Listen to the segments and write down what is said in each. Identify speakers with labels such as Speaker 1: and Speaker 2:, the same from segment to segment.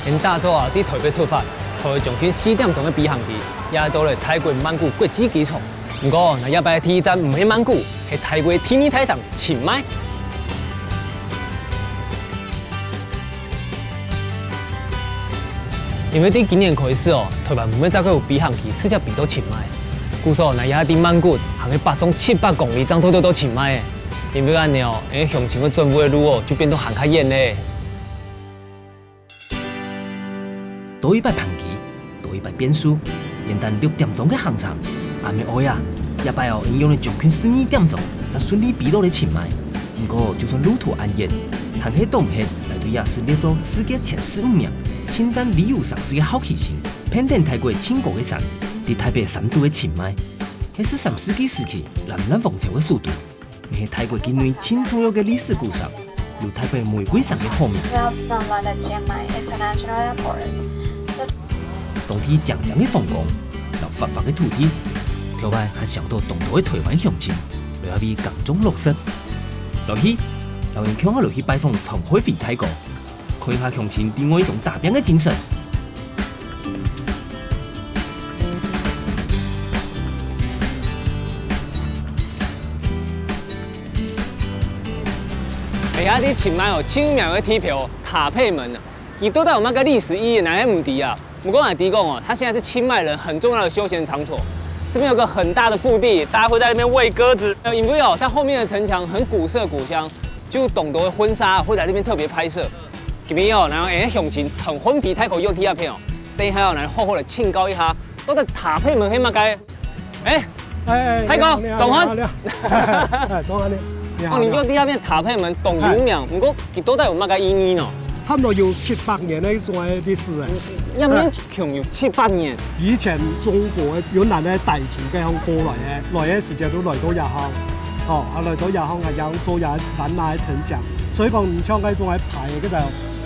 Speaker 1: 因大早啊，伫台北出发，台北将近4点钟的比航机，也到了泰国曼谷国际机场。不过，那夜摆第一站唔係曼谷，係泰國天然台上清邁。因为伫今年开始哦，台湾唔免再有比航机直接比到清邁。据说那夜伫曼谷行去8松700公里，这样做到清邁的。因为安尼哦，向前个政府的路哦，就变到行较远咧。
Speaker 2: 多一摆航机，多一摆变数。元旦6点钟嘅航程，暗暝黑呀，夜摆哦，因用了将近12点钟，才顺利比到了清邁。不过，就算路途安逸，但係都唔係来到也是列入世界前15名。清单旅游上市嘅好奇心，攀登泰国青果嘅山，伫台北3度嘅清邁，係13世紀時期南南王朝嘅首都，係泰國境內清重要嘅歷史故事，有泰國玫瑰山嘅後面。當地長長嘅風光，有發發嘅土地，條外還想到東島嘅台灣鄉親，來下邊耕種落實，落去，有人強下落去拜訪從海飛泰國。看下鄉親對我一種打拼嘅精神。
Speaker 1: 而家啲清邁哦，超妙嘅地標塔佩門啊，佢到底有乜個歷史意義？哪唔知啊？不過來提供哦，它現在是清邁人很重要的休閒場所。這邊有個很大的腹地，大家會在那邊餵鴿子。因為哦，它後面的城牆很古色古香，就董卓的婚紗會在那邊特別拍攝。今日哦，然後鄉親從婚皮泰國用第二片哦，等一下哦，來好好的慶告一下，到底塔佩門係乜嘅？泰哥，總婚，
Speaker 3: 總婚你好。
Speaker 1: 哦，你叫第二片塔佩門董有名，不過佢到底有乜嘅意義呢？
Speaker 3: 差不多有700年的一種歷史誒。
Speaker 1: 一邊強有700年。
Speaker 3: 以前中國雲南嘅傣族嘅向過來嘅時間都來到亞航，哦，來到亞航係有做南亞嘅城牆。所以講唔像嗰種喺排嘅就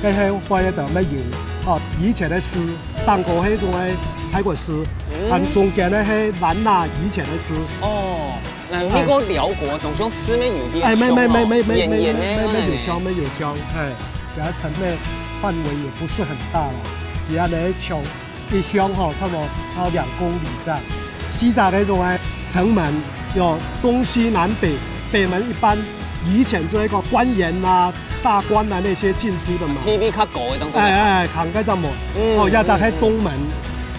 Speaker 3: 喺開嘅就乜嘢哦，以前嘅詩，當過喺種喺泰國詩，但中間咧係南亞以前嘅詩。
Speaker 1: 哦，那呢個寮國總種詩咩有啲
Speaker 3: 沒有槍，哎，而家城內範圍也不是很大啦，而家咧橋一鄉吼差不多2公里這樣。西藏嗰種喺城門有東西南北，北門一般。以前做一個官員啊、大官啊那些進出的嘛。
Speaker 1: TV 較高嘅當中。
Speaker 3: 行嗰陣門，哦，一就喺東門，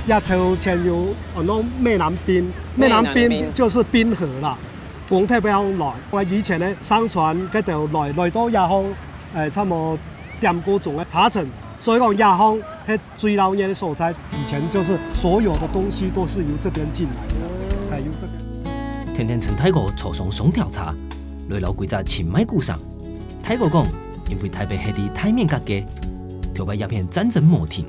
Speaker 3: 一頭前有很多湄南濱，湄南濱就是濱河啦。廣泰北方來，我以前咧商船嗰度來到亞航，差唔多點個鐘嘅茶城，所以講亞航係最老年嘅所在。以前就是所有的東西都是由這邊進來的，由這邊。
Speaker 2: 天天趁泰國坐上雙條茶。來留幾隻清邁故事。泰國講，因為台北係啲太面格嘅，條北鴉片戰爭冇停，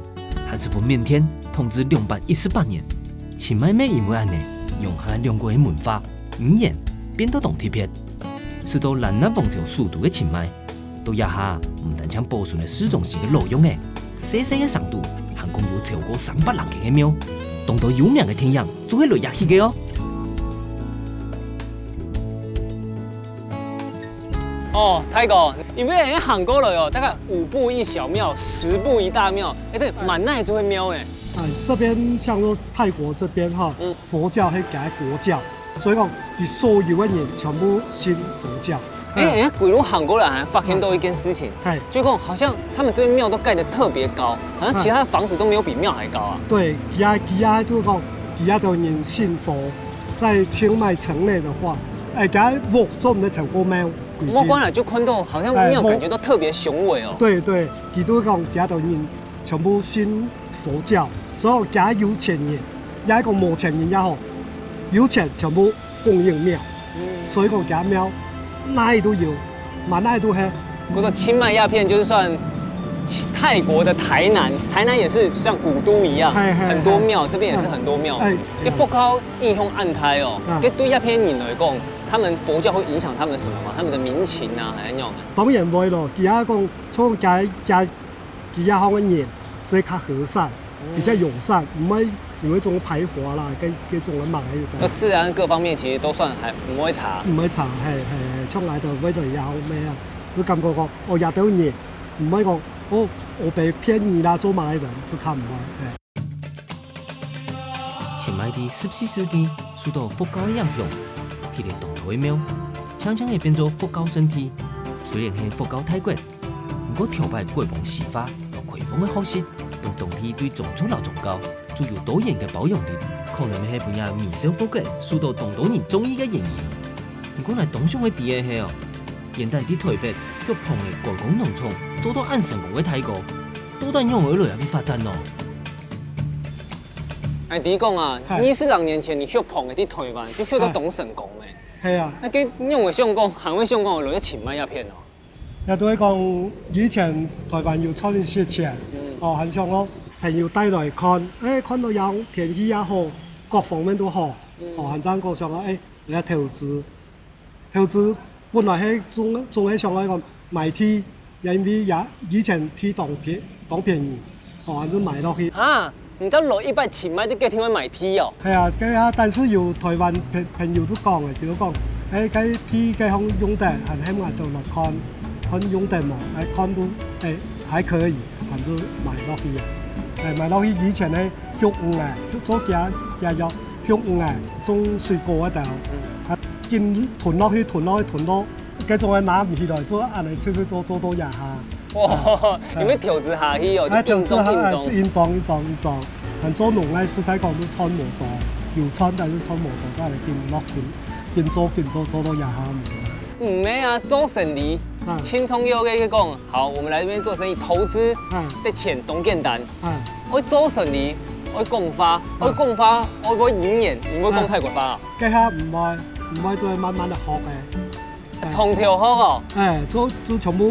Speaker 2: 還是不緬甸統治218年。清邁咩因為安尼，融合兩國嘅文化、語言，變到同特別，使到南南王朝首都嘅清邁，到一下唔單將保存嘅市中心嘅內容嘅，細細嘅省都，還共有超過300多間嘅廟，當到有名嘅天陽，就係來入去嘅哦。
Speaker 1: 哦，泰哥，因為人行過來哦，大概5步一小廟，10步一大廟，對，蠻耐就會廟誒。
Speaker 3: 這邊像說泰國這邊哈，佛教係改國教，所以講你所有嘅人全部信佛教。
Speaker 1: 人家鬼路行過來，還發現到一件事情，就講好像他們這邊廟都蓋得特別高，好像其他的房子都沒有比廟還高啊。
Speaker 3: 對，其他就講其他的人信佛，在清邁城內的話，佢屋做唔得成個廟。
Speaker 1: 我關來就看到，好像廟感覺都特別雄偉哦。
Speaker 3: 對，佢都講其他的人全部信佛教，所以佢有錢人，也一個冇錢人也好，有錢全部供應廟，所以講佢廟哪裡都有，哪裡都係。
Speaker 1: 嗰個清邁鴉片就是算泰國的台南，台南也是像古都一樣，很多廟，這邊也是很多廟。啲佛教影響暗泰哦，佢對鴉片人來講。他們佛教會影響他們什麼嗎？他們的民情啊，還是點樣？
Speaker 3: 當然會咯。其他講從其他方嘅人，所以較和善，比較友善，唔會有一種排華啦，嗰種嘅問題。
Speaker 1: 治安各方面其實都算還唔會差。
Speaker 3: 唔會差，係出來就為咗有咩啊？就感覺講，我入到人，唔係講我被便宜啦，做买人就看唔开。
Speaker 2: 清迈伫14世纪受到佛教的影响，去了东头的庙，常常会变做佛教圣体。虽然是佛教泰国，不过跳摆国王施法和开放的方式，让当地对宗教老宗教具有多元的包容力，可能是分野微小佛教受到当地人中意的原因。不过来东上的第一是哦，现代伫台北血碰的观光农场，多到按成功的泰国，多但用而来去发展哦。
Speaker 1: 哎，你讲啊，26年前你血碰的伫台湾，就血到东成功的。
Speaker 3: 系啊，
Speaker 1: 那跟用的相公、韩文相公的落去清迈鸦片哦。
Speaker 3: 也都係講以前台灣要出年雪前，很想我朋友帶來看，看到有天氣也好，各方面都好，很爭過想講，你一投資本來係仲係想講買地，因為也以前地當便宜，反正買落去。
Speaker 1: 啊！你到落100清迈，你計天會買地哦？
Speaker 3: 係啊，佢啊，但是有台灣朋友都講嘅，就講，佢地佢向用地，很希望到來看用地嘛，看到還可以，反正買落去嘅。買落去以前咧，香嘅，做家入香嘅，種水果嗰度，見囤落去，囤到，佢仲係拿唔起來，做安尼做到廿下。
Speaker 1: 哇！因為調子下去哦，就
Speaker 3: 硬裝，很做農咧，實際講都穿無到，要穿但是穿無到，都係見做到廿下唔。
Speaker 1: 唔係啊，做生意，輕鬆有嘅講，好，我們來這邊做生意，投資的錢當簡單。我做生意，我講法，我語言，唔會講泰國話啊。
Speaker 3: 家下唔係再慢慢嚟學嘅。
Speaker 1: 從頭學哦。
Speaker 3: 做全部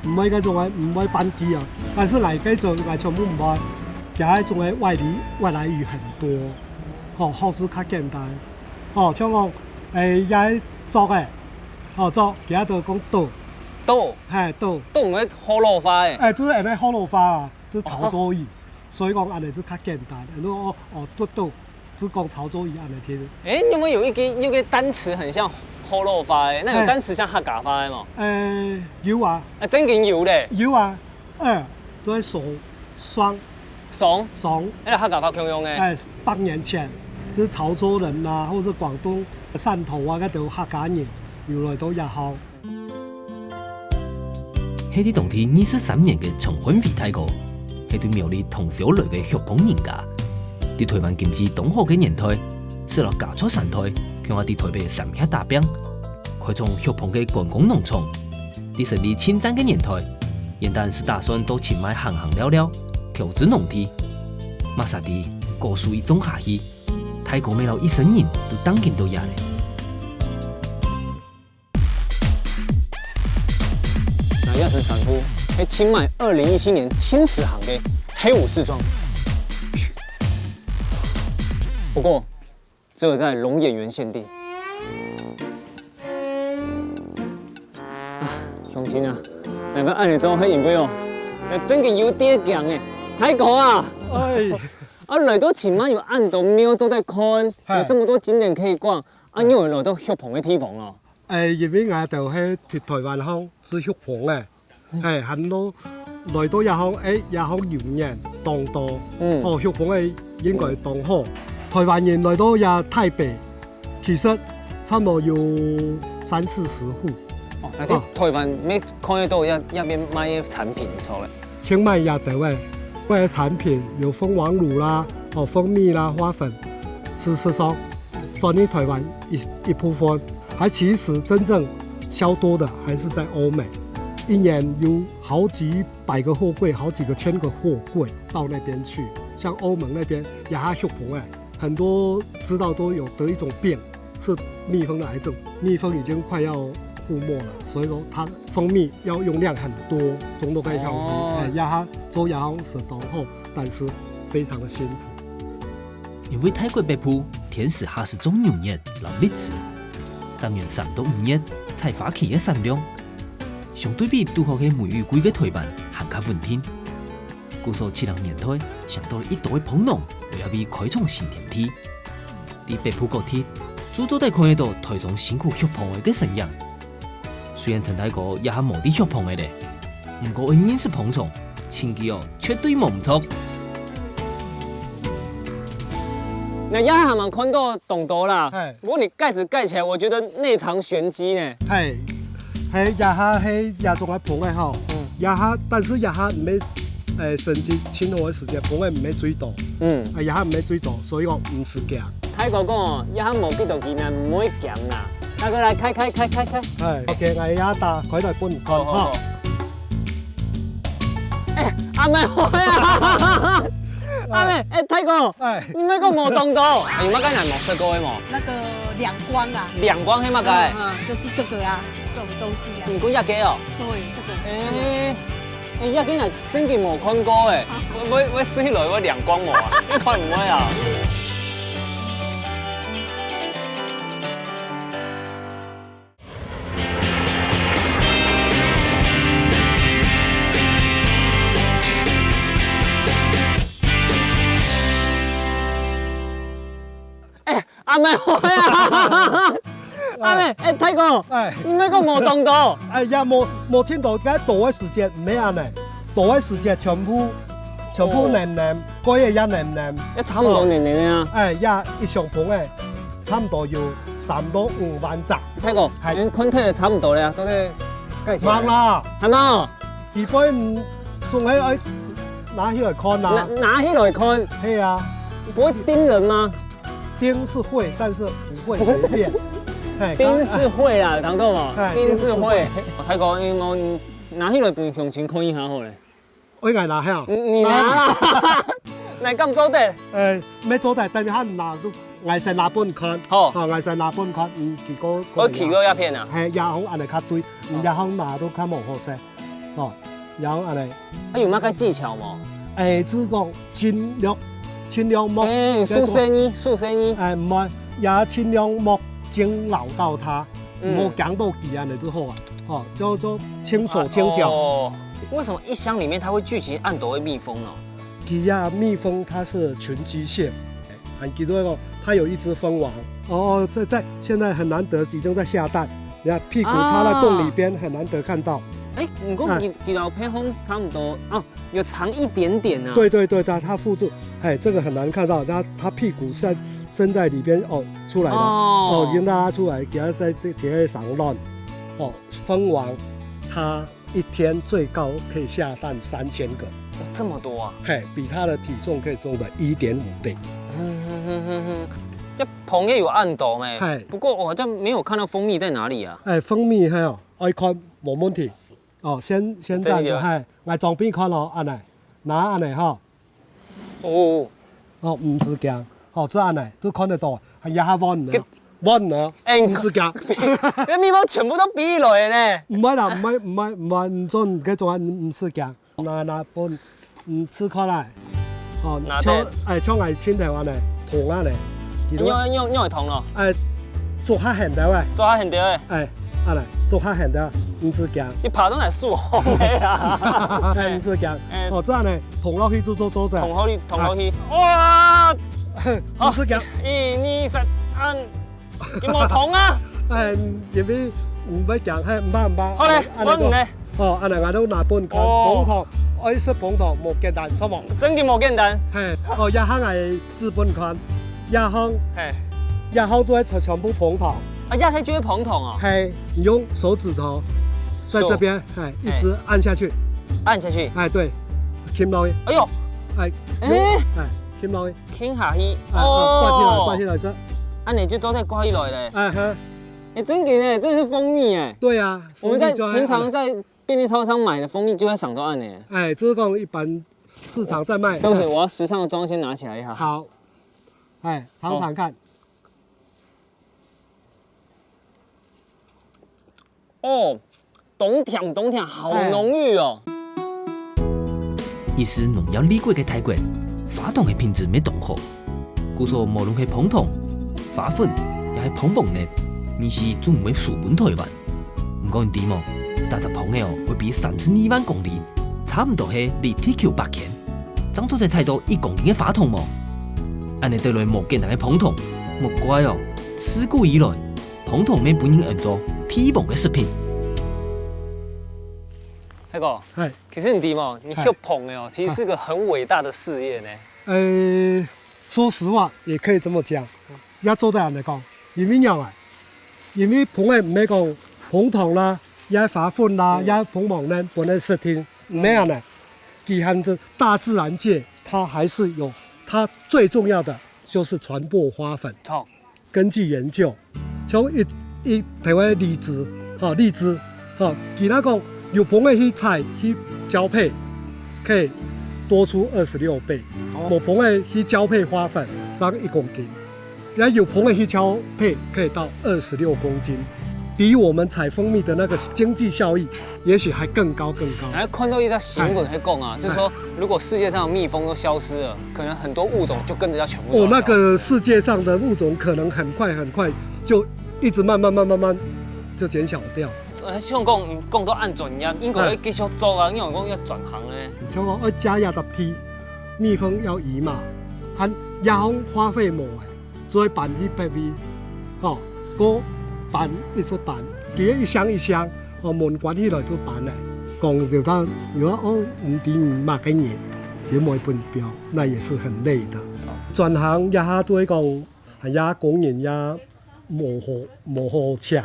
Speaker 3: 唔係嗰種唔係班機啊，但是嚟繼續嚟全部唔係，而係仲係外來語很多，學術較簡單。像講也作嘅。做，其他就講刀，刀唔係河洛話嘅，就是安尼河洛話啊，都潮州語，所以講安尼就較簡單。刀，就講潮州語安尼聽。
Speaker 1: 因為有一個單詞很像河洛話嘅，那有單詞像客家話嘅嘛？
Speaker 3: 有啊。
Speaker 1: 真經有咧。
Speaker 3: 有啊，都係爽。
Speaker 1: 那個客家話強用嘅。
Speaker 3: 8年前，是潮州人啊，或者廣東、汕頭啊，嗰度客家人。原來都也好。
Speaker 2: 喺啲當地23年嘅重婚費泰國，係對苗栗同小來嘅血捧人家。喺台灣經濟東好嘅年代，設落加速生態，向我哋台北三峽打拼，開創血捧嘅觀光農場。喺成立清站嘅年代，原單是打算到清邁行了了，投資農地。馬薩地果樹一種下去，泰國未老一生人都當見到嘢咧。
Speaker 1: 亞成sản夫喺清邁2017年青史行嘅黑武士裝，不過只有在龍眼園限定。鄉親啊，你們按你做迄樣杯哦，真嘅有啲強嘅，泰國啊！來到清邁有按到廟都在看，有這麼多景點可以逛，因為來到血捧嘅地方咯。
Speaker 3: 因為我就係台灣鄉是血捧嘅，很多來到也鄉也鄉謠言當多，血捧係應該當好。台灣人來到也台北，其實差唔多有30-40戶。
Speaker 1: 那啲台灣咩看得到一邊買嘅產品出嚟？
Speaker 3: 清邁也得嘅，我嘅產品有蜂王乳啦、蜂蜜啦、花粉，事實上佔領台灣一部分。還其實真正銷多的還是在歐美，一年有好幾百個貨櫃，好幾個千個貨櫃到那邊去。像歐盟那邊也還血捧很多知道都有得一種病，是蜜蜂的癌症，蜜蜂已經快要覆沒了，所以說它蜂蜜要用量很多，種都可以用。也還做也是當好，但是非常的辛苦。
Speaker 2: 因為泰國北部天時還是種牛熱老栗子。當年3到5月採花期嘅產量，相對比拄好嘅梅雨季嘅台灣還較穩定。故所70年代想到了一道嘅捧農，又要被開創新天地。喺北部各地，諸多都看得到台中辛苦血捧嘅身影。雖然陳大哥也係冇啲血捧嘅咧，唔過仍然是捧場，清气哦绝对冇唔错。
Speaker 1: 那鸭还蛮看到懂多啦
Speaker 3: 哎，
Speaker 1: 不过你盖子盖起来，我觉得内藏玄机呢。
Speaker 3: 系系亚哈系亚种嘅棚嘅吼，亚哈但是亚哈唔係神經清河嘅時間，棚嘅唔係水多，亞哈唔係水多，所以我唔是夾。
Speaker 1: 泰國講哦，鴨無幾度見啊，唔會鹹啦。大家來開。
Speaker 3: 係，OK，我亞打開台半看哈。
Speaker 1: 阿妹開啊！阿妹，泰國，你咩個無動到？有乜解係冇食過嘅冇？
Speaker 4: 那個兩光啊，
Speaker 1: 兩光係乜解？
Speaker 4: 就是這個啊，這種東西啊。
Speaker 1: 唔講鴨雞哦？
Speaker 4: 對，這個。
Speaker 1: 鴨雞係真嘅冇看過誒，我試落我兩光冇啊，你看唔會啊？阿妹開啊！阿妹，泰國，你咩個冇動到？
Speaker 3: 呀，冇清到，而倒嘅時間唔係安尼，倒嘅時間全部黏黏，嗰嘢也黏黏，
Speaker 1: 一差唔多黏黏啊！
Speaker 3: 呀，一上棚嘅差唔多要3到5萬隻。
Speaker 1: 泰國，你看睇差唔多咧，都咧計錢。
Speaker 3: 忙啦，
Speaker 1: 係嘛？
Speaker 3: 除非仲係愛拿起來看啦。
Speaker 1: 拿起來看。
Speaker 3: 係啊。
Speaker 1: 不會叮人嗎？
Speaker 3: 叮是會，但是不會隨便。
Speaker 1: 叮是會啊，聽到冇？叮是會。泰國，你冇拿起來俾向前看一下好咧。
Speaker 3: 我應該拿下。
Speaker 1: 你拿？你咁做得？
Speaker 3: 咩做得？但係拿都藝術拿半看。
Speaker 1: 好。
Speaker 3: 藝術拿半看，結果。
Speaker 1: 我企過一片啊。
Speaker 3: 係，也好，安尼較對，也好拿都較冇好勢。哦，也好安尼。
Speaker 1: 有乜嘅技巧冇？
Speaker 3: 只講盡量莫，
Speaker 1: 數聲音，
Speaker 3: 唔係，也盡量莫驚擾到它，莫講到佢安尼就好啊。哦，就輕手輕腳。
Speaker 1: 哦，為什麼一箱裡面它會聚集按朵的蜜蜂呢？
Speaker 3: 佢呀，蜜蜂它是群居性，很記得哦，它有一隻蜂王。哦，現在很難得，已經在下蛋。你看屁股插在洞裡邊，很難得看到。
Speaker 1: 不過幾條配風差不多哦，有長一點點啊。
Speaker 3: 對，它附住，這個很難看到，它屁股伸在裡邊哦，出來了，哦，已經拉出來，給它在鐵上亂。哦，蜂王它一天最高可以下蛋3000個，
Speaker 1: 這麼多啊？
Speaker 3: 比它的體重可以重的1.5倍。
Speaker 1: 這棚也有暗斗咩？不過我好像沒有看到蜂蜜在哪裡啊？
Speaker 3: 蜂蜜還有，愛看冇問題。哦，先這樣子，我裝邊看咯，安尼，拿安尼哈。哦，唔是驚，哦，這安尼都看得到，係也下彎啊，彎啊，唔是驚。
Speaker 1: 啲麵包全部都比來呢？
Speaker 3: 唔係啦，唔係，唔準嘅仲係唔是驚，拿半唔是看來，哦，槍係千頭安尼，銅安尼。
Speaker 1: 用嚟銅咯？
Speaker 3: 做下痕條嘅。
Speaker 1: 做下痕條嘅。
Speaker 3: 安尼做下痕條，唔是驚。
Speaker 1: 你爬到嚟樹紅嘅啊？
Speaker 3: 唔是驚。哦，這樣呢，銅落去做的。
Speaker 1: 銅落去。哇！
Speaker 3: 唔是驚。
Speaker 1: 1、2、3，叫我銅啊！
Speaker 3: 因為唔會驚，唔怕。
Speaker 1: 好咧，我唔咧。
Speaker 3: 哦，安尼我都拿半看，捧糖，愛食捧糖冇簡單，錯冇？
Speaker 1: 真嘅冇簡單。
Speaker 3: 哦，一行係資本看，一行都係全部捧糖。
Speaker 1: 一睇就會捧糖啊？
Speaker 3: 你用手指頭在這邊，一直按下去。
Speaker 1: 按下去。
Speaker 3: 對，傾落去。
Speaker 1: 哎呦！
Speaker 3: 傾落去。
Speaker 1: 傾下去。
Speaker 3: 掛起來先。
Speaker 1: 你就都在掛起來嘞。真嘅呢，這是蜂蜜哎。
Speaker 3: 對啊，
Speaker 1: 我們平常在便利超商買的蜂蜜就在上頭按呢。
Speaker 3: 就是講一般市場在賣。
Speaker 1: 對不起，我要時尚的妝先拿起來一下。
Speaker 3: 好。嘗嘗看。
Speaker 1: 哦，懂甜，好濃郁哦。
Speaker 2: 意思農業理過嘅泰國，花糖嘅品質沒同好。故說無論係捧糖、花粉，也係捧棒呢，你是總唔會輸本台灣。唔講點哦，但係捧嘅哦會比32萬公里，差唔多係離地球8圈。長出嚟菜到1公斤嘅花糖喎，安尼對來無簡單嘅捧糖，莫怪哦，自古以來捧糖咩本應用作批榜嘅食品。
Speaker 1: 泰哥，
Speaker 3: 哎，
Speaker 1: 其实你知吗？你秀捧的哦，其实是个很伟大的事业呢。
Speaker 3: 说实话也可以这么讲，也做得人嚟講，因為樣啊，因為捧嘅唔係講捧糖啦，也發粉啦，也捧網呢，本來是聽唔係樣呢，其實這大自然界它還是有它最重要的就是傳播花粉。
Speaker 1: 錯，
Speaker 3: 根據研究，從一台灣荔枝，荔枝，其他講有捧嘅去採去交配，可以多出26倍。冇捧嘅去交配花粉，長1公斤，然後有捧嘅去交配可以到26公斤，比我們採蜂蜜的那個經濟效益，也許還更高更高。
Speaker 1: 然後看到一條新聞喺講啊，就是說如果世界上的蜜蜂都消失了，可能很多物種就跟着要全部都要消失。
Speaker 3: 那個世界上的物種可能很快就一直慢慢就減少掉。
Speaker 1: 希望講到按轉樣，應該要繼續做啊，因為講要轉行咧。
Speaker 3: 像我要加壓梯。蜜蜂要移嘛，含野蜂花費冇誒，所以辦去百位，個辦一直辦，佢一箱一箱，門關起來就辦咧。講就當如果唔掂唔抹嘅嘢，佢冇分標，那也是很累的。轉行也下對講係也工人也冇好搶，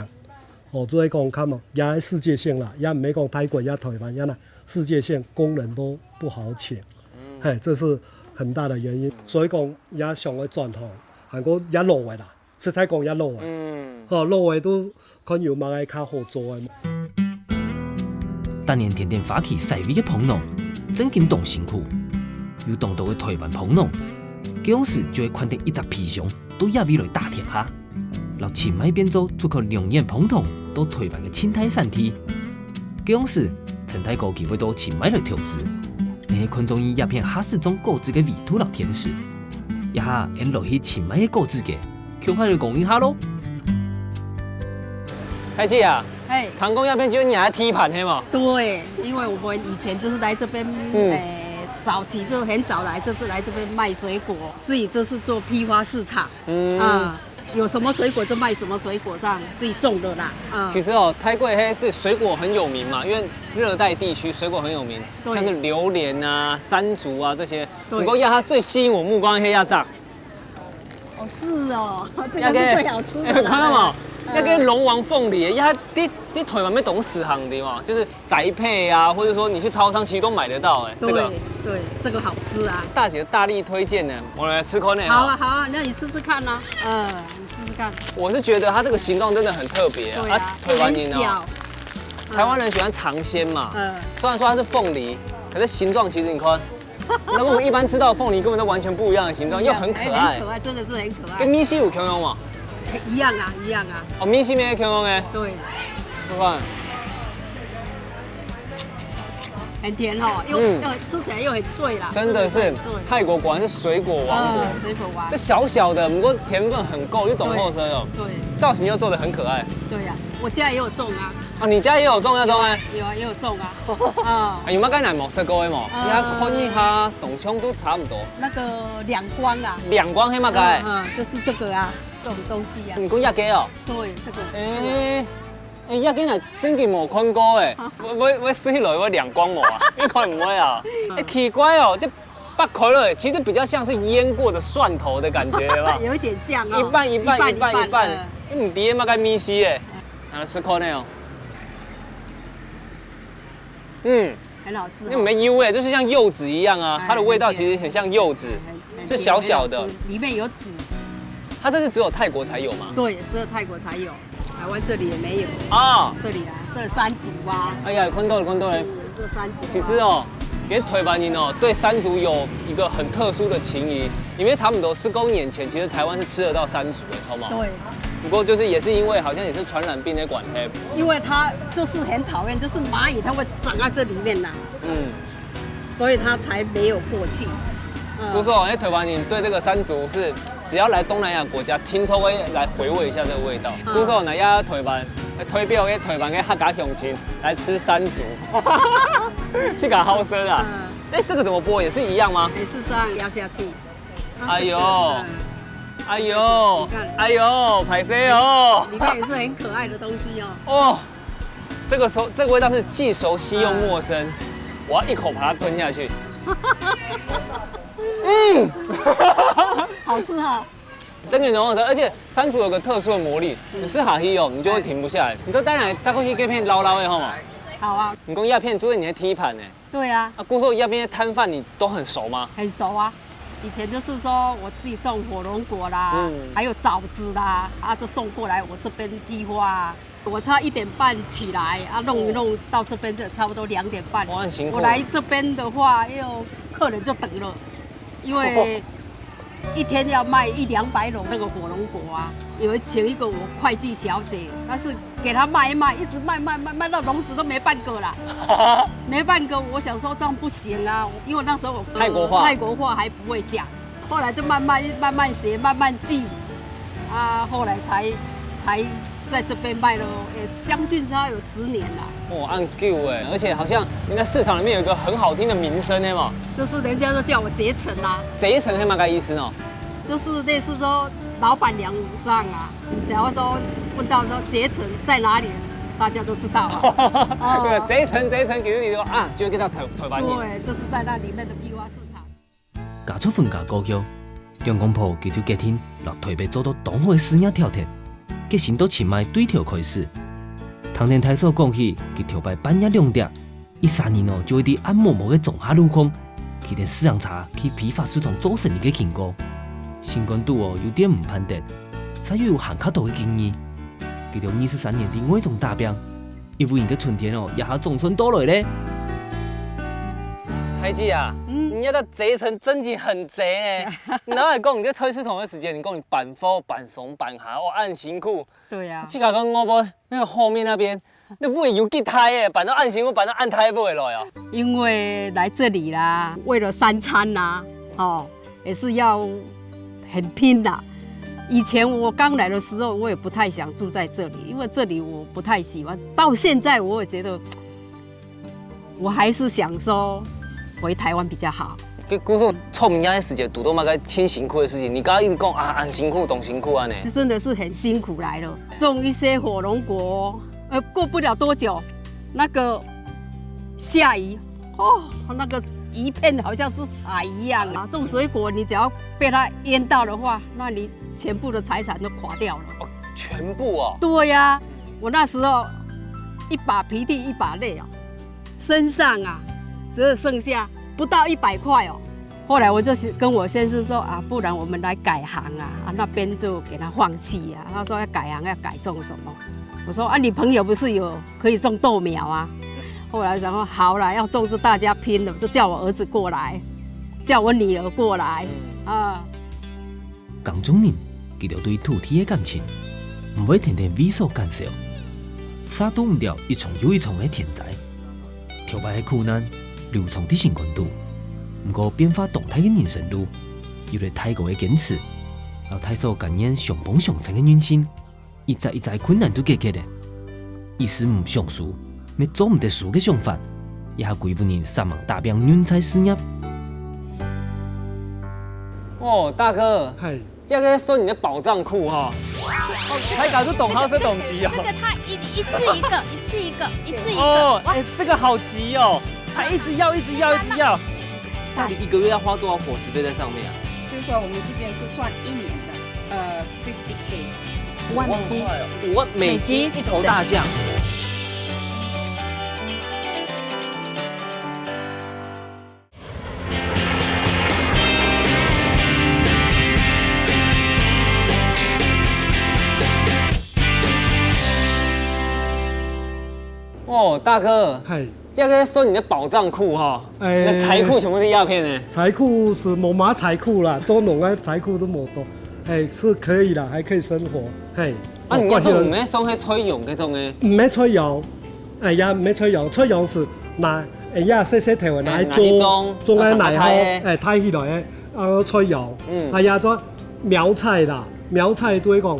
Speaker 3: 所以講看嘛，也世界性啦，也唔係講泰國也台灣也啦，世界性工人都不好請。這是很大的原因，所以講也上去轉行，韓國也落位啦，實際講也落位，落位都可能有某個較好做嘅。
Speaker 2: 當年天天發起賽尾嘅捧農，真緊動辛苦，有當到嘅台灣捧農，嗰陣時就會看到一隻皮熊都野尾來打天下，由清邁變做出口龍眼捧糖到台灣嘅清泰產地，嗰陣時陳太高機會到清邁來投資。群眾以一片哈士中果子嘅味土落甜食，一下沿落去清邁嘅果子嘅，就開始講一下咯。
Speaker 1: 太姐啊，
Speaker 4: 哎，
Speaker 1: 唐宮那邊就是你來踢盤係嘛？
Speaker 4: 对，因为我们以前就是来这边，早期就很早来，就是来这边卖水果，自己就是做批发市场，有什么水果就卖什么水果，这样自己种的啦。
Speaker 1: 其实哦，泰國黑是水果很有名嘛，因为热带地区水果很有名，像个榴莲啊、山竹啊这些。不过它最吸引我目光的黑鸭蚱。
Speaker 4: 哦，是哦，这个是最好吃的。
Speaker 1: 有看到吗？那个龙王凤梨，它你台湾没懂死行的嘛，就是宅配啊，或者说你去超商其实都买得到哎。
Speaker 4: 对对，这个好吃啊。
Speaker 1: 大姐大力推荐呢，我来吃口呢。
Speaker 4: 好啊好啊，那你试试看呐。你试试看。
Speaker 1: 我是觉得它这个形状真的很特别啊。
Speaker 4: 对啊，
Speaker 1: 台湾人
Speaker 4: 哦。
Speaker 1: 台湾人喜欢尝鲜嘛。虽然说它是凤梨，可是形状其实你看，那跟我们一般知道的凤梨根本都完全不一样的形状，又很可爱。
Speaker 4: 很可爱，真的是很可爱。
Speaker 1: 跟米西有相用吗？
Speaker 4: 一样啊，一样啊。
Speaker 1: 哦，米西没相用哎。
Speaker 4: 对。
Speaker 1: 你看。
Speaker 4: 很甜哦，又吃起来又很脆啦，
Speaker 1: 真的是泰国果然是水果王国，
Speaker 4: 水果王。
Speaker 1: 这小小的，不过甜分很够，又懂后生哦。
Speaker 4: 对，
Speaker 1: 造型又做得很可爱。
Speaker 4: 对呀，我家也有种啊。
Speaker 1: 哦，你家也有种那种哎？
Speaker 4: 有啊，也有种啊。
Speaker 1: 有冇跟奶毛色高的冇？你看看一下，动枪都差不多。
Speaker 4: 那个两光啊。
Speaker 1: 两光黑嘛该？
Speaker 4: 就是这个啊，这种东西啊。
Speaker 1: 你讲亚鸡哦？
Speaker 4: 对，这个。
Speaker 1: 亚雞係真嘅冇看過誒，我試落我兩光冇啊，應該唔會啊。奇怪哦，這剥開了，其實比較像是醃過的蒜頭的感覺，有冇？
Speaker 4: 有一點像哦。
Speaker 1: 一半，你唔知嘛該米西誒，來試看呢哦。
Speaker 4: 很好吃。
Speaker 1: 那沒油誒，就是像柚子一樣啊，它的味道其實很像柚子，是小小的，
Speaker 4: 裡面有籽。
Speaker 1: 它這是只有泰國才有嗎？
Speaker 4: 對，只有泰國才有。台灣這裡也沒有
Speaker 1: 啊，
Speaker 4: 這裡啊，這山竹啊，
Speaker 1: 哎呀，看到了，
Speaker 4: 這山竹。
Speaker 1: 其實哦，連台灣人哦對山竹有一個很特殊的情誼，因為差不多10公年前，其實台灣是吃得到山竹的，超毛。
Speaker 4: 對。
Speaker 1: 不過就是也是因為好像也是傳染病的關係。
Speaker 4: 因為它就是很討厭，就是螞蟻它會長在這裡面吶。所以它才沒有過去。
Speaker 1: 不錯，因為台灣人對這個山竹是只要來東南亞國家，聽說會來回味一下這個味道。不錯，那要台灣推表給台灣的客家鄉親來吃山竹，這個好吃啊！哎，這個怎麼剝？也是一樣嗎？
Speaker 4: 也是這樣壓下去。
Speaker 1: 哎呦，拍飛哦！
Speaker 4: 裡面也是很可愛的東西哦。
Speaker 1: 哦，这个味道是既熟悉又陌生，我要一口把它吞下去。
Speaker 4: 好吃哈。
Speaker 1: 真的浓厚的，而且山竹有个特殊的魔力，你吃哈希哦，你就会停不下来。你都当然大概去这片捞捞的好吗？
Speaker 4: 好啊。
Speaker 1: 你讲鸦片就是你的踢盘呢？
Speaker 4: 对啊。
Speaker 1: 啊，姑说鸦片的摊贩你都很熟吗？
Speaker 4: 很熟啊。以前就是说我自己种火龙果啦，还有枣子啦，就送过来我这边批发啊。我差1点半起来弄一弄到这边就差不多2点半。
Speaker 1: 哇，很辛苦。
Speaker 4: 我来这边的话，又客人就等了，因为一天要卖100-200笼那个火龙果啊。有请一个我会计小姐，但是给她卖一卖，一直卖到笼子都没半个啦。没半个，我想说这样不行啊，因为那时候我泰国话还不会讲，后来就慢慢学，慢慢记，后来才在这边卖了，将近差有10年了。
Speaker 1: 哦，按旧哎，而且好像你在市场里面有一个很好听的名声哎嘛，
Speaker 4: 就是人家都叫我结成啦。
Speaker 1: 结成是嘛个意思呢？
Speaker 4: 就是类似说老板娘这样啊，假如说问到说结成在哪里，大家都知道啊。
Speaker 1: 对，这一层其实你说就会到台湾人。
Speaker 4: 对，就是在那里面的批发市场。
Speaker 2: 加出分家高桥，阳光铺其实隔天落特别做到当好的师爷跳铁，结成到清迈对跳开始。唐天台所讲起，佢跳摆半夜2点，伊3年就会伫暗默默的种下路空，去连私人茶去批发市场做生意嘅经过。新冠度有点唔攀得，才又有行较多嘅经验。佢就23年伫外种大兵，因为因嘅春天也下种春多来咧。
Speaker 1: 台姐啊，你要到这一层真的很贼哎！然后来讲你在菜市场的时间，你讲你板风、板怂、板下，按辛苦。
Speaker 4: 对呀。
Speaker 1: 这个跟我不那个后面那边，那不会有几胎哎，板到按辛苦，板到按胎不会来啊。
Speaker 4: 因为来这里啦，为了3餐啦，也是要很拼啦。以前我刚来的时候，我也不太想住在这里，因为这里我不太喜欢。到现在我也觉得，我还是想说回台湾比较好。
Speaker 1: 姑说臭名家的时间，拄到那个挺辛苦的事情，你刚刚一直讲很辛苦，懂辛苦啊呢？
Speaker 4: 真的是很辛苦来了，种一些火龙果，过不了多久，那个下雨，那个一片好像是海一样啊！种水果，你只要被它淹到的话，那你全部的财产都垮掉了。
Speaker 1: 全部哦？
Speaker 4: 对呀，我那时候一把鼻涕一把泪身上只剩下不到100块哦。后来我就跟我先生说不然我们来改行那边就给他放弃他说要改行要改种什么？我说你朋友不是有可以种豆苗啊？后来想说好了，要种就大家拼了，就叫我儿子过来，叫我女儿过来
Speaker 2: 江中人佢就对土地的感情，唔会天天畏缩干涉，杀躲唔掉一重又一重的天灾，跳摆的苦难流通的辛苦度。不过变化动态的人生路，有了太过的坚持，然后太所感染上蹦上升的人心，一再困难都解决的。意思唔上树，咩做唔得树嘅想法，也下几乎人3万大兵人才事业。
Speaker 1: 大哥，这个说你的宝藏库才搞出懂好多东西
Speaker 5: 这个他一次一个，
Speaker 1: 这个好急哦，他一直要。到底1个月要花多少伙食费在上面啊？
Speaker 5: 就是说我们这边是算1年的，50K，5万美金
Speaker 1: ，5万美金一头大象。大哥，这个说你的宝藏库你的财库全部是鸦片呢？
Speaker 3: 财库是冇马财库啦，做农的财库都冇多，是可以啦，还可以生活，
Speaker 1: 你那种唔免送去吹用嗰种嘅？
Speaker 3: 唔免吹油，也唔免吹油，吹油是拿细条拿来装喺内口，太起来吹油，咗苗菜啦，苗菜都讲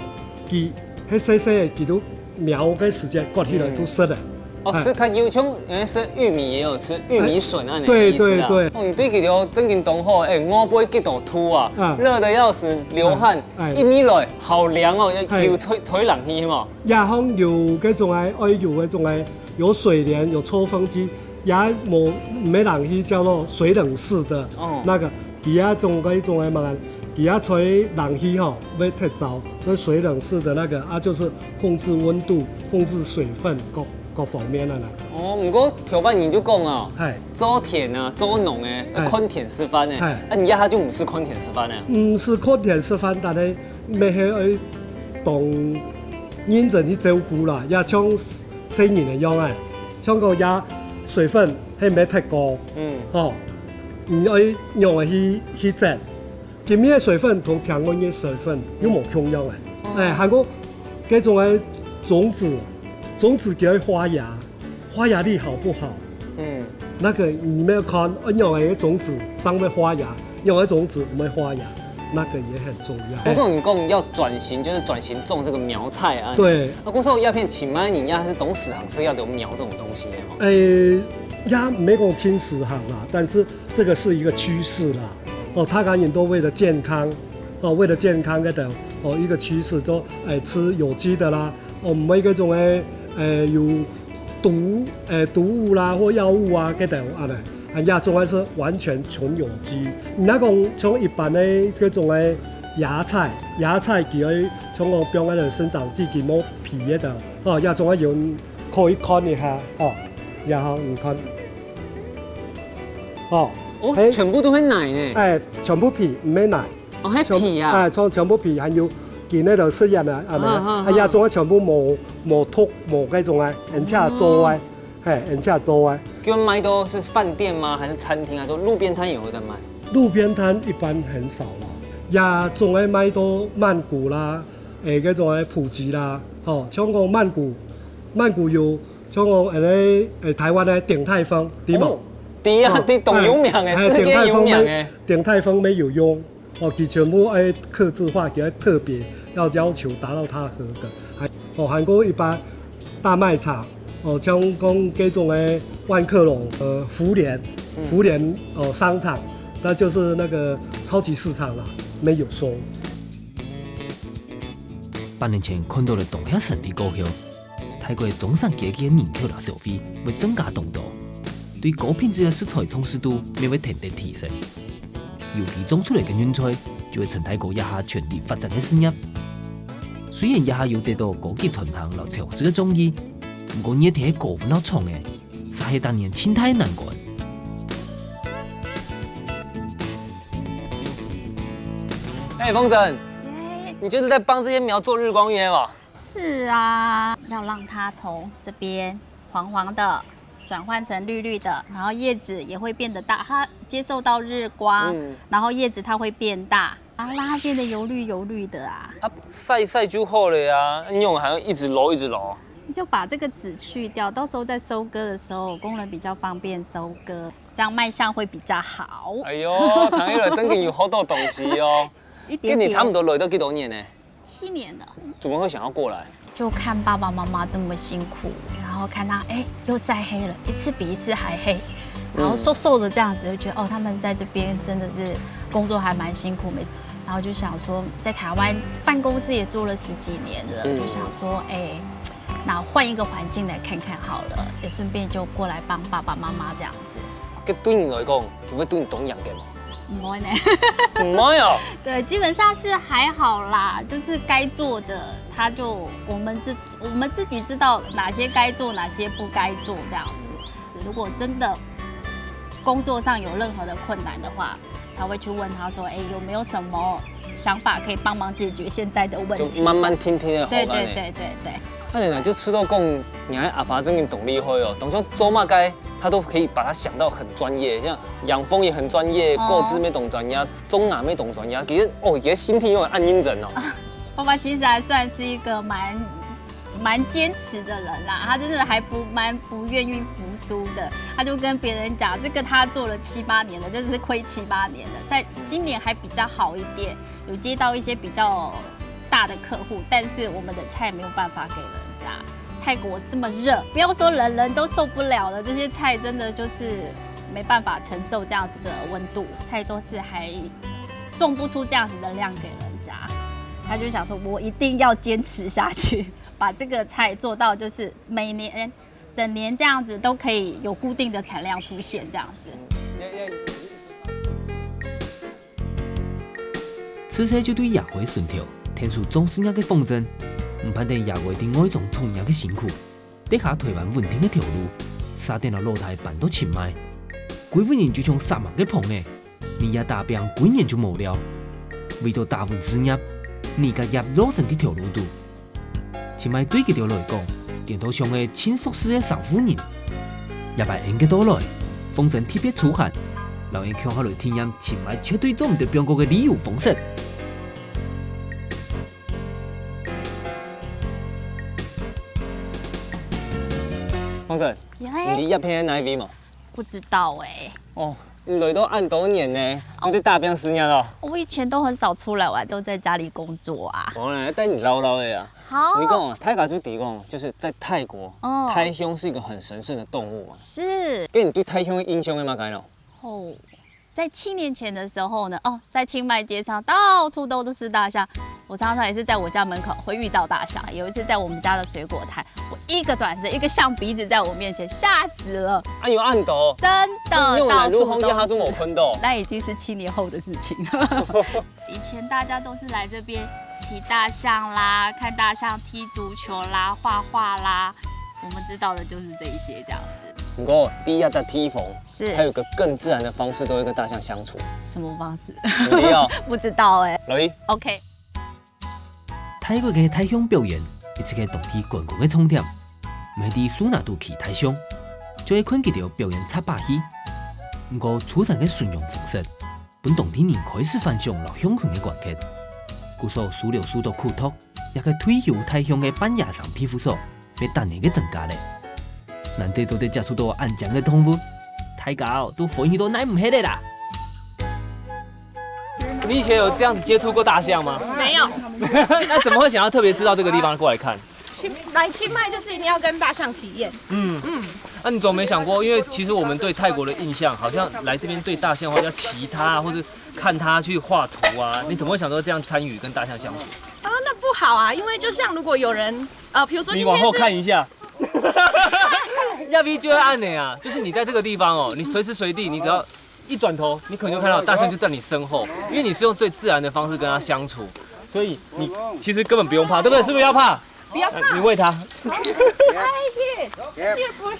Speaker 3: 佢细嘅佢都苗嘅时间割起来都熟嘅。
Speaker 1: 哦，是它有种原来是玉米也有吃，玉米笋啊，
Speaker 3: 对
Speaker 1: 意思啊。
Speaker 3: 对对
Speaker 1: 哦，你对佢条真劲冻好，我杯几度秃啊，热的要死，流汗，一米来好凉哦，要吹冷气嘛。
Speaker 3: 也方有嗰種係愛有嗰種係有水簾有抽風機，也沒冷氣叫做水冷式的。哦，那個佢也種嗰種係嘛，佢也吹冷氣吼，要太早，所以水冷式的那個啊，就是控制溫度、控制水分各方面啦。
Speaker 1: 哦，不過條班人就講啊，
Speaker 3: 係
Speaker 1: 做田啊，做農誒，昆田師範誒，啊，而家他就唔是昆田師範誒。
Speaker 3: 唔是昆田師範，但係咩係當認真去照顧啦，也像細人一樣啊，像個也水分係未太高，哦，唔要用嚟去整，佢咩水分同天然嘅水分有冇同樣嘅？韓國嗰種嘅種子叫發芽，發芽力好不好？那個你沒有看，用嚟種子將會發芽，用嚟種子唔會發芽。那個也很重要。
Speaker 1: 不過你講要轉型，就是轉型種這個苗菜啊。
Speaker 3: 對。
Speaker 1: 那過後鴉片請買人家是懂史行，是要有苗這種東西的嗎？
Speaker 3: 也沒講清史行啦，但是這個是一個趨勢啦。哦，他講人都為了健康，哦，為了健康嗰度，哦，一個趨勢就吃有機的啦，哦，唔係嗰種有毒物啦或藥物啊嗰度啊咧。也種係是完全純有機。唔係講像一般嘅嗰種嘅芽菜佢喺像我邊嗰度生長自己冇皮嗰度，哦，也種係用可以看一下，哦，然後唔看，哦，
Speaker 1: 全部都係奶呢？
Speaker 3: 全部皮唔係奶。
Speaker 1: 哦，係皮啊？
Speaker 3: 全部皮還有見喺度實驗啊，也種係全部冇禿冇嗰種嘅，而且做嘅。而且做嘅。
Speaker 1: 叫賣都是飯店嗎？還是餐廳啊？就路邊攤也會在賣。
Speaker 3: 路邊攤一般很少啦，也仲係賣到曼谷啦，嗰種嘅普吉啦，哦，像講曼谷有像講台灣嘅鼎泰豐，對冇？
Speaker 1: 對啊，對，懂有名嘅，世界有名嘅。
Speaker 3: 鼎泰豐沒有用，哦，佢全部客製化，佢特別要求達到它合格。哦，韓國一般大賣場。哦，像講嗰種嘅萬客隆、福聯商場，那就是那個超級市場啦，沒有收。
Speaker 2: 8年前看到了動遐勝利股票，泰國中產階級嘅年購量消費會增加動盪，對高品質嘅食材充實度咪會天天提升。尤其種出嚟嘅人才就會趁泰國一下全力發展嘅事業。雖然一下要得到高級同行和超市嘅中意。不過，你睇高分到重誒，啥係當年青苔難關。
Speaker 1: 鳳珍，你就是在幫這些苗做日光浴嗎？
Speaker 6: 是啊，要讓它從這邊黃黃的轉換成綠綠的，然後葉子也會變得大，它接受到日光，然後葉子它會變大，然後讓它變得油綠的啊。
Speaker 1: 曬就好了呀，你用還要一直揉。
Speaker 6: 就把這個籽去掉，到時候在收割的時候，工人比較方便收割，這樣賣相會比較好。
Speaker 1: 哎呦，唐一樂真嘅有好多東西哦。跟你差不多來到幾多年呢
Speaker 6: ？7年了。
Speaker 1: 怎麼會想要過來？
Speaker 6: 就看爸爸媽媽這麼辛苦，然後看他又曬黑了，一次比一次還黑，然後瘦的這樣子，就覺得哦，他們在這邊真的是工作還蠻辛苦，然後就想說，在台灣辦公室也做了10幾年了，就想說那換一個環境來看看好了，也順便就過來幫爸爸媽媽這樣子。
Speaker 1: 咁對你來講，佢會對你懂養嘅嗎？
Speaker 6: 唔會呢，
Speaker 1: 唔會啊。
Speaker 6: 對，基本上是還好啦，就是該做的，他就我們自己知道哪些該做，哪些不該做這樣子。如果真的工作上有任何的困難的話，才會去問他說，有沒有什麼想法可以幫忙解決現在的問題？
Speaker 1: 就慢慢聽的。
Speaker 6: 對。
Speaker 1: 那你呢？就吃到講，你還阿爸真嘅懂厲害哦。等於做乜該，他都可以把它想到很專業，像養蜂也很專業，購置沒懂專業，種牙沒懂專業。其實哦，其實心聽又很按認真哦。
Speaker 6: 爸爸其實還算是一個蠻堅持的人啦，他真的還蠻不願意服輸的。他就跟別人講，這個他做了7、8年了，真的是虧7、8年了。在今年還比較好一點，有接到一些比較大的客戶，但是我們的菜沒有辦法給人家，泰国这么热，不要说人人都受不了了，这些菜真的就是没办法承受这样子的温度，菜都是还种不出这样子的量给人家。他就想说，我一定要坚持下去，把这个菜做到就是每年整年这样子都可以有固定的产量出现这样子。
Speaker 2: 此时就对亚会顺条，天数总是那个风筝，唔盼等亚会另外一种同样的辛苦，底下推完稳定的条路，沙甸的露台搬到清迈，几万人就像沙漠嘅棚呢，米亚大饼几年就冇了，为到大份事业，你家业路上的条路度，清迈对佢条来讲，电头上嘅亲属式嘅少妇人，也把人嘅到来，风筝特别出汗。老人看下来体验清迈绝对做唔到中国嘅旅游方式。
Speaker 1: 方正，你一片哪位嘛？
Speaker 6: 不知道哎、
Speaker 1: 哦，你来到按多年呢，你对大饼10年了。
Speaker 6: 我以前都很少出来玩，都在家里工作啊。
Speaker 1: 我来带你唠唠的呀。
Speaker 6: 好，
Speaker 1: 你讲啊，泰嘎就提供，就是在泰国，
Speaker 6: 哦
Speaker 1: 泰凶是一个很神圣的动物嘛。
Speaker 6: 是
Speaker 1: 跟你对泰凶的印象有嘛改了？
Speaker 6: 哦，在7年前的时候呢，在清迈街上到处都是大象。我常常也是在我家门口会遇到大象。有一次在我们家的水果摊，我一个转身，一个象鼻子在我面前，吓死了，
Speaker 1: 啊有按斗，
Speaker 6: 真的
Speaker 1: 用来
Speaker 6: 到处
Speaker 1: 如红叶哈
Speaker 6: 都是。
Speaker 1: 都冇坤斗。
Speaker 6: 那已经是7年后的事情了。以前大家都是来这边骑大象啦，看大象踢足球啦，画画啦。我们知道的就是这一些这样子。
Speaker 1: 不过第一在踢缝，
Speaker 6: 是
Speaker 1: 还有个更自然的方式，都会跟大象相处。
Speaker 6: 什么方式？
Speaker 1: 你要
Speaker 6: 不知道哎、
Speaker 1: 老一，
Speaker 6: OK。
Speaker 2: 泰国嘅泰乡表演，一直嘅当地观光嘅重点，唔系伫苏纳度去泰乡，就会看几条表演插把戏。不过出产嘅顺用方式，本当地人开始反向老乡群嘅观客。故所输了许多苦托，也个退休泰乡嘅半野生庇护所，要当年嘅增加咧。难得都得接触到安江嘅动物，大家都欢喜到奶唔起嚟啦。
Speaker 7: 你以前有这样子接触过大象吗？
Speaker 5: 没有，
Speaker 7: 那怎么会想要特别知道这个地方过来看？
Speaker 5: 来清迈就是一定要跟大象体验。
Speaker 7: 那你总没想过，因为其实我们对泰国的印象，好像来这边对大象的话要骑它，或者看它去画图啊。你怎么会想到这样参与跟大象相处？
Speaker 5: 啊，那不好啊，因为就像如果有人比如说
Speaker 7: 你往后
Speaker 5: 今天是
Speaker 7: 看一下。亚比就会按你啊，就是你在这个地方哦，你随时随地，你只要一转头，你可能就看到大象就在你身后，因为你是用最自然的方式跟它相处，所以你其实根本不用怕，对不对？是不是要怕？
Speaker 5: 不要怕
Speaker 7: 你喂它。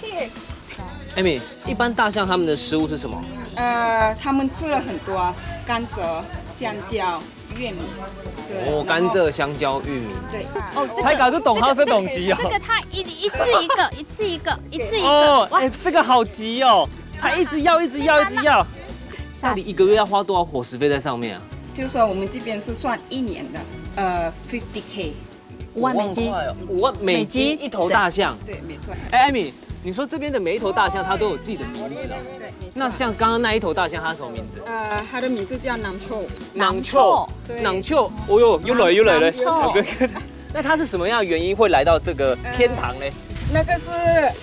Speaker 5: here。
Speaker 7: Amy，一般大象它们的食物是什么？
Speaker 8: 他们吃了很多甘蔗、香蕉、玉米。对。
Speaker 7: 哦，甘蔗、香蕉、玉米。
Speaker 8: 对。
Speaker 6: 哦，这
Speaker 7: 才搞这懂它这东西哦。
Speaker 6: 这个它一次一个，一次一个，一次一个。
Speaker 7: 哦，
Speaker 6: 哇，
Speaker 7: 这个好急哦，它一直要，一直要，一直要。到底一个月要花多少伙食费在上面啊？
Speaker 8: 就说我们这边是算1年的，50K。
Speaker 6: 5万美金，
Speaker 7: 5万美金一头大象。
Speaker 8: 对，没错。
Speaker 7: 哎，艾米，你说这边的每一头大象它都有自己的名字啊？
Speaker 8: 对，没错。
Speaker 7: 那像刚刚那一头大象，它是什么名字？
Speaker 8: 它的名字叫囊臭。
Speaker 7: 囊臭，囊臭。哦呦，又来又来了。那它是什么样的原因会来到这个天堂呢？
Speaker 8: 那个是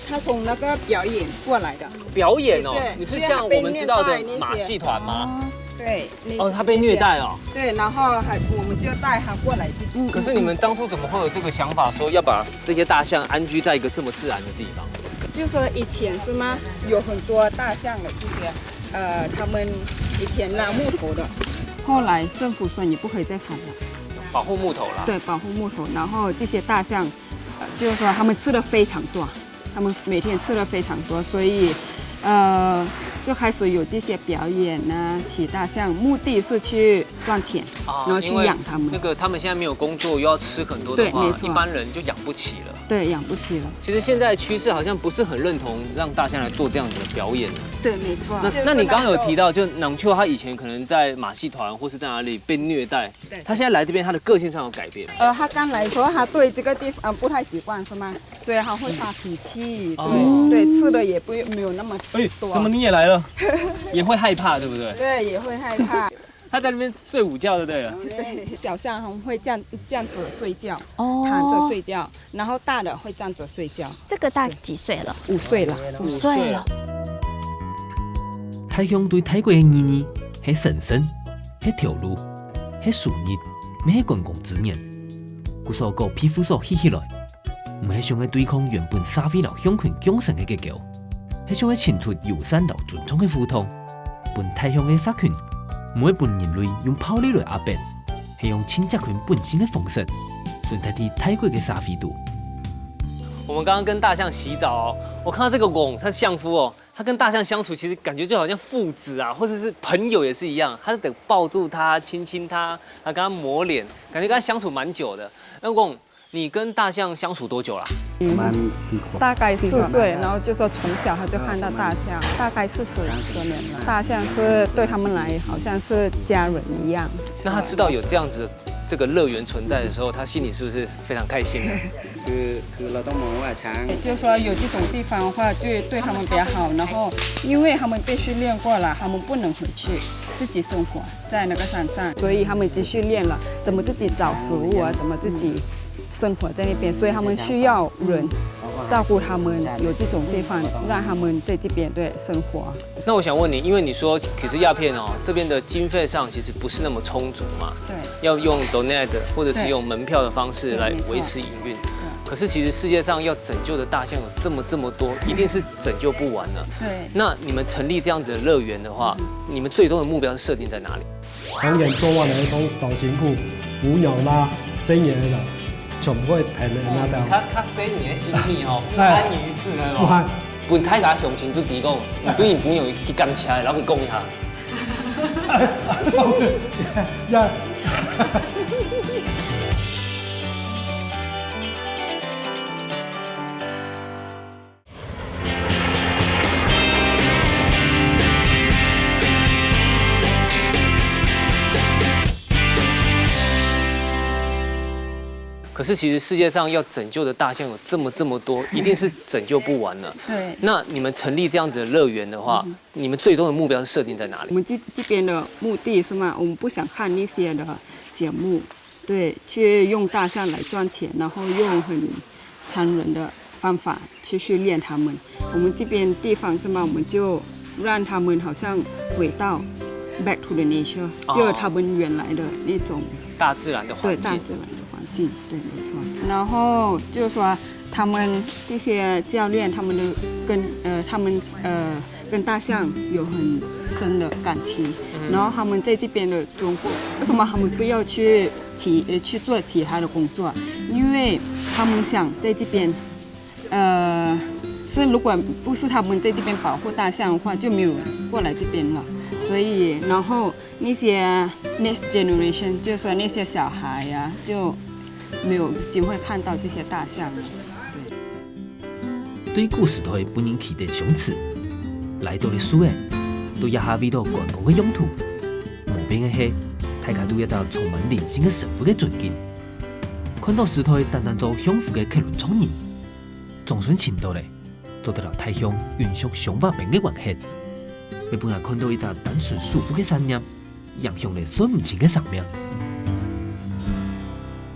Speaker 8: 他从那个表演过来的。
Speaker 7: 表演哦
Speaker 8: 对，
Speaker 7: 你是像我们知道的马戏团吗？
Speaker 8: 对。
Speaker 7: 哦，他被虐待哦。
Speaker 8: 对，然后我们就带他过来这。
Speaker 7: 可是你们当初怎么会有这个想法，说要把这些大象安居在一个这么自然的地方？
Speaker 8: 就说以前是吗？有很多大象的这些，他们以前拿木头的，后来政府说你不可以再砍了，
Speaker 7: 保护木头啦。
Speaker 8: 对，保护木头。然后这些大象，就是说他们吃的非常多，他们每天吃的非常多，所以，就开始有这些表演呢，骑大象，目的是去赚钱，然后去养它们。
Speaker 7: 那个他们现在没有工作，又要吃很多的话，
Speaker 8: 对没错
Speaker 7: 一般人就养不起了。
Speaker 8: 对，养不起了。
Speaker 7: 其实现在的趋势好像不是很认同让大象来做这样子的表演。
Speaker 8: 对，没错。
Speaker 7: 那你刚刚有提到，就囊丘他以前可能在马戏团或是在哪里被虐待，
Speaker 8: 对
Speaker 7: 他现在来这边，他的个性上有改变。
Speaker 8: 他刚来的时候，他对这个地方不太习惯，是吗？所以他会发脾气，对，吃的也没有那么多。
Speaker 7: 怎么你也来了？也会害怕，对不对？
Speaker 8: 对，也会害怕。
Speaker 7: 他在那边睡午觉就对了。
Speaker 8: 对，小象会这样子睡觉，
Speaker 6: 哦
Speaker 8: 躺着睡觉，然后大的会站着睡觉。
Speaker 6: 这个大几岁了
Speaker 8: 5岁了。
Speaker 6: ？5岁了。
Speaker 2: 泰乡对泰国的意义，是神圣，是条路，是树叶，咩是公共资源。古所个皮肤所起起来，唔是想要对抗原本社会老乡群共生的结构，是想要清出友善到尊重的互动。本泰乡的社群，唔会本人类用暴力来压迫，是用亲族群本身的方式，存在伫泰国的社会度。
Speaker 7: 我们刚刚跟大象洗澡哦，我看到这个瓮，它相夫哦，它跟大象相处，其实感觉就好像父子啊，或者是朋友也是一样，他得抱住它、亲亲它，还跟它抹脸，感觉跟它相处蛮久的。那瓮，你跟大象相处多久啦？
Speaker 8: 大概4岁，然后就说从小他就看到大象，大概40多年了。大象是对他们来好像是家人一样。
Speaker 7: 那他知道有这样子这个乐园存在的时候，他心里是不是非常开心呢？
Speaker 8: 也就是说有这种地方的话，对他们比较好。然后因为他们被训练过了，他们不能回去自己生活在那个山上，所以他们已经训练了怎么自己找食物啊，怎么自己生活在那边，所以他们需要人照顾他们，有这种地方让他们在这边对生活。
Speaker 7: 那我想问你，因为你说可是鸦片哦，这边的经费上其实不是那么充足嘛，
Speaker 8: 对，
Speaker 7: 要用 donate 或者是用门票的方式来
Speaker 8: 对没错
Speaker 7: 维持营运。可是其实世界上要拯救的大象有这么多，一定是拯救不完的。
Speaker 8: 对，
Speaker 7: 那你们成立这样子的乐园的话，你们最终的目标是设定在哪里？
Speaker 3: 当然做完儿童老辛苦，无鸟啦、生爷啦，全部会填的那条。
Speaker 1: 较生你的心意吼，不安于世的
Speaker 3: 不安
Speaker 1: 哦。本太甲乡亲就提讲，对因朋友去感谢的，然后去讲一下。
Speaker 3: 呀。
Speaker 7: 可是其实世界上要拯救的大象有这么多，一定是拯救不完的。
Speaker 8: 对。
Speaker 7: 那你们成立这样子的乐园的话，你们最终的目标是设定在哪里
Speaker 8: 我？们这边的目的是嘛，我们不想看那些的节目，对，去用大象来赚钱，然后用很残忍的方法去训练他们。我们这边地方是嘛，我们就让他们好像回到 back to the nature，就是他们原来的那种
Speaker 7: 大自然的环境。
Speaker 8: 对，大自然的环境，对，没错。然后就是说，他们这些教练，他们的跟大象有很深的感情。然后他们在这边的中国，为什么他们不要去做其他的工作？因为他们想在这边，如果不是他们在这边保护大象的话，就没有人过来这边了。所以，然后那些 next generation， 就是说那些小孩呀、就没有机会看到这些大象了。
Speaker 2: 对故事台本人期待相似，来到的书诶，都一下味到观光的用途。无边的是，大家对一个充满人性的神父的尊敬。看到时台单单做享福的客轮创人，总算请到嘞，做得了太乡运输上百名的运客。要本来看到一只单纯舒服的山岩，影响了说唔清的生命。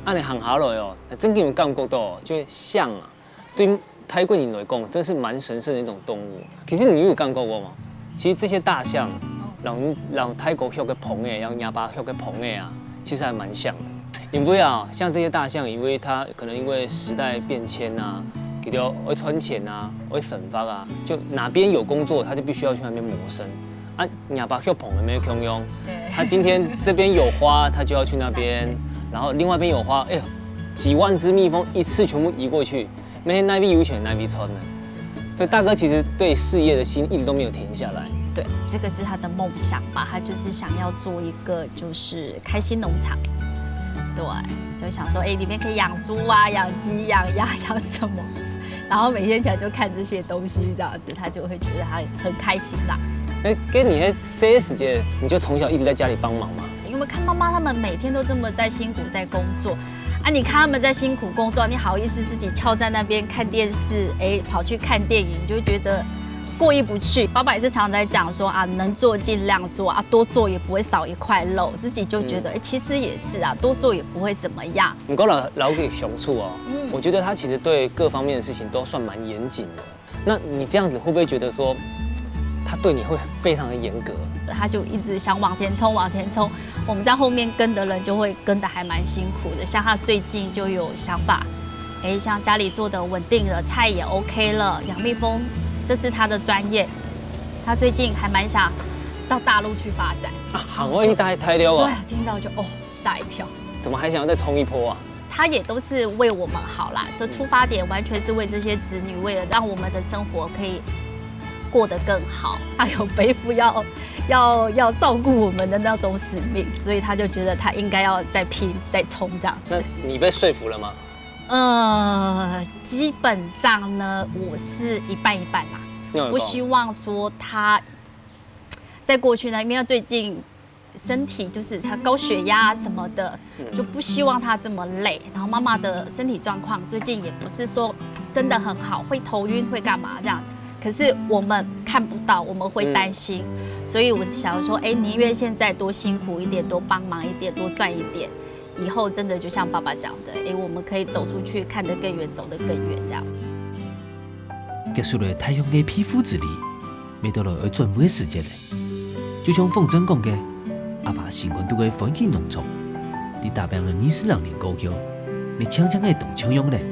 Speaker 1: 按你行下来哦，真给你们感觉到，就是象啊，对泰国人来讲，真是蛮神圣的一种动物。其实你有感觉过吗？其实这些大象，让泰国学个捧诶，让亚巴学个捧诶啊，其实还蛮像的。因为啊，像这些大象，因为它可能因为时代变迁啊，给掉会存钱啊，会省发啊，就哪边有工作，它就必须要去那边谋生。啊，亚巴学捧有没有空用？
Speaker 6: 对。
Speaker 1: 它今天这边有花，它就要去那边。然后另外一边有花，哎呦，几万只蜜蜂一次全部移过去，每天那边有钱那边穿的。所以大哥其实对事业的心一直都没有停下来。
Speaker 6: 对，这个是他的梦想吧，他就是想要做一个就是开心农场。对，就想说，里面可以养猪啊、养鸡、养鸭、养什么，然后每天起来就看这些东西，这样子他就会觉得他很开心啦。
Speaker 1: 跟你这些时间，你就从小一直在家里帮忙嘛？
Speaker 6: 因为看妈妈他们每天都这么在辛苦在工作，啊，你看他们在辛苦工作，你好意思自己翘在那边看电视，跑去看电影，你就觉得过意不去。爸爸也是常常在讲说啊，能做尽量做啊，多做也不会少一块肉。自己就觉得，其实也是啊，多做也不会怎么样。
Speaker 1: 不过老给熊处哦，我觉得他其实对各方面的事情都算蛮严谨的。那你这样子会不会觉得说，他对你会非常的严格？
Speaker 6: 他就一直想往前冲，往前冲。我们在后面跟的人就会跟得还蛮辛苦的。像他最近就有想法，像家里做的稳定了，菜也 OK 了，养蜜蜂这是他的专业。他最近还蛮想到大陆去发展
Speaker 1: 啊，好容易太溜啊！
Speaker 6: 对，听到就吓一跳。
Speaker 1: 怎么还想要再冲一波啊？
Speaker 6: 他也都是为我们好啦，就出发点完全是为这些子女，为了让我们的生活可以过得更好。他有背负要照顾我们的那种使命，所以他就觉得他应该要再拼再冲这样子。
Speaker 1: 那你被说服了吗？
Speaker 6: 基本上呢，我是一半一半啦，不希望说他在过去呢，因为他最近身体就是他高血压什么的，就不希望他这么累。然后妈妈的身体状况最近也不是说真的很好，会头晕会干嘛这样子。可是我们看不到，我们会担心，所以我想说，宁愿现在多辛苦一点，多帮忙一点，多赚一点，以后真的就像爸爸讲的，我们可以走出去，看得更远，走得更远这样。
Speaker 2: 结束了太阳的匹夫之力，没到了而转弯的时间了。就像凤珍讲的，阿爸新冠都个风气浓重，你大病了20人年高桥，你强强的动枪用嘞。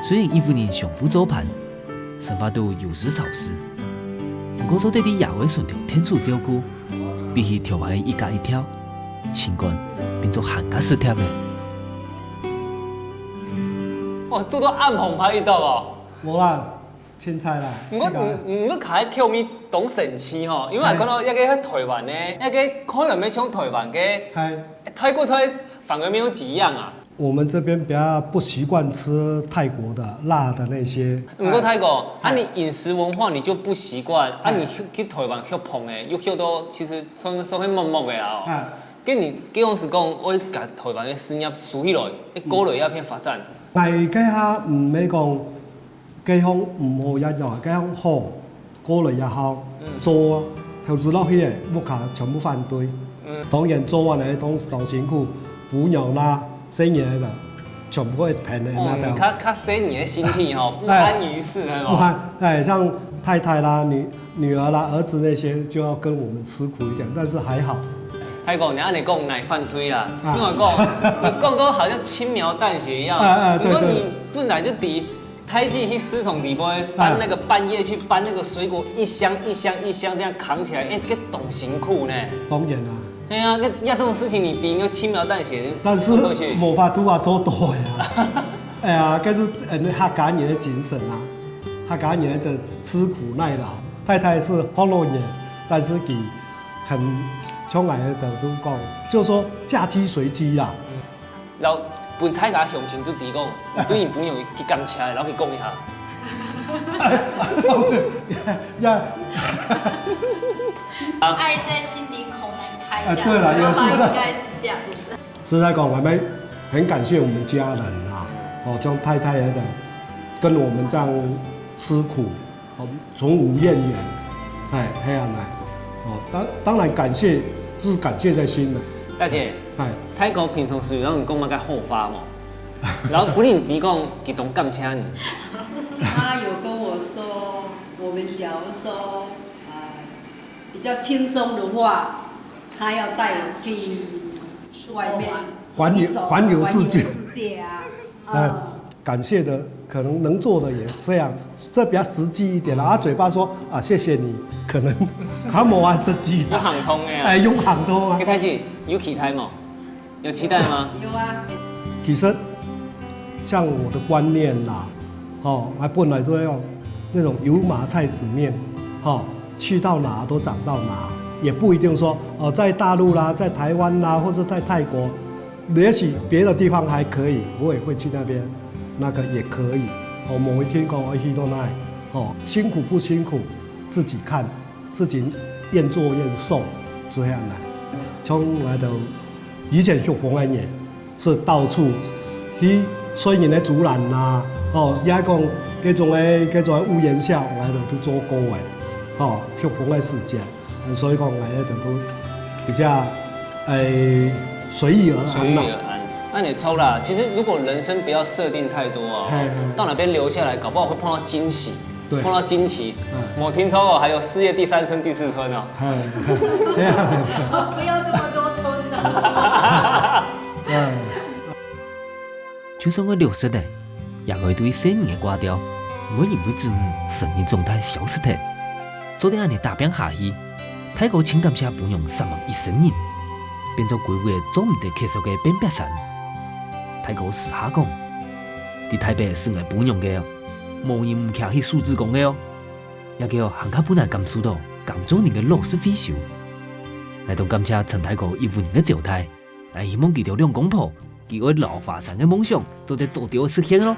Speaker 2: 虽然伊夫人上夫做盘。生发度有时少时，不过做对啲野外顺条天数照顾，比起条牌一家一条，新冠变做寒假时贴咧。
Speaker 1: 哇，做到暗红拍一道哦。
Speaker 3: 无啦，凊彩啦。
Speaker 1: 唔过卡喺 Q 咪懂神奇吼，因为我看到一个喺台湾咧，一个可能要从台湾嘅，泰国菜反而没有几样啊。
Speaker 3: 我们这边比较不习惯吃泰国的辣的那些。
Speaker 1: 不过泰国，你饮食文化你就不习惯，你去台湾去碰的，又去到其实算很默默的啊。跟你讲是讲，我甲台湾的事业输起来，鼓励一片发展。
Speaker 3: 大家唔要讲，街坊唔好一样，街坊好，鼓励也好，做啊，投资落去的，屋卡全部反对。当然做完的都辛苦，补养啦。生意的，全部会填的那条。
Speaker 1: 他生你的心体哦，不安于世哦。
Speaker 3: 不安，像太太啦、女儿啦、儿子那些，就要跟我们吃苦一点，但是还好。
Speaker 1: 泰国，你按你讲奶饭推啦，因为你讲到好像轻描淡写一样。不过你本来就抵胎记去私宠底波，搬那个半夜去搬那个水果，一箱一箱一箱这样扛起来，这懂辛苦呢。
Speaker 3: 当然啦。
Speaker 1: 哎呀，这种事情你抵那轻描淡写，
Speaker 3: 但是无法度啊做多呀。哎呀，这是客家人的精神啊，客家人的吃苦耐劳。太太是放落眼，但是给很从来的都讲，就说嫁鸡随鸡啦。
Speaker 1: 然后本太家乡亲就提讲，对因朋友去感谢，然后去讲一下。
Speaker 6: 爱在心里口难开。
Speaker 3: 对了，也是
Speaker 6: 应该是这样子。
Speaker 3: 实在讲，我们很感谢我们家人啊，像太太的跟我们这样吃苦，从无怨言，黑暗来，当然感谢，是感谢在心的。
Speaker 1: 大姐，泰国平常时让你讲嘛个好发嘛，然后不然提讲给懂感谢你。
Speaker 4: 他有跟我说，我们假如说比较轻松的话，他要带我去外面
Speaker 3: 环游世界
Speaker 4: 啊。
Speaker 3: 感谢的可能能做的也这样，这比较实际一点啦。嘴巴说谢谢你，可能他没完实际。
Speaker 1: 有行通的
Speaker 3: 用行通啊。
Speaker 1: 太姐有期待吗？有期待吗？
Speaker 4: 有啊。
Speaker 3: 其实像我的观念啦，本来都要那种油麻菜籽面，去到哪都长到哪，也不一定说在大陆啦，在台湾啦，或者在泰国，也许别的地方还可以，我也会去那边，那个也可以。某一天讲我去到那里，辛苦不辛苦，自己看，自己愿做愿受，这样来。从来的以前去澎湖也是到处去水源的自然啦，也讲各种的屋檐下，我哋都做过的，漂泊的时间，所以讲我哋都比较随遇而安
Speaker 1: 随遇而安。那你抽啦，其实如果人生不要设定太多啊，到哪边留下来，搞不好会碰到惊喜。碰到惊奇，我听说还有事业第3春、第4春哦。
Speaker 4: 不要这么多春啊！
Speaker 2: 就算我60岁，也会对细年的歌调，每因为自生命状态消失掉。昨天安尼大病下去，泰国情感社培养3万1000人，变作规划著名的客属的变白山。泰国私下讲，伫台北算个培养的。无因唔徛去数字讲的哦，也叫汉卡本来感受到工作人的劳斯费受。来同感谢陈太哥一份的状态，也希望记住两公婆，以为老华山的梦想都在做到实现咯。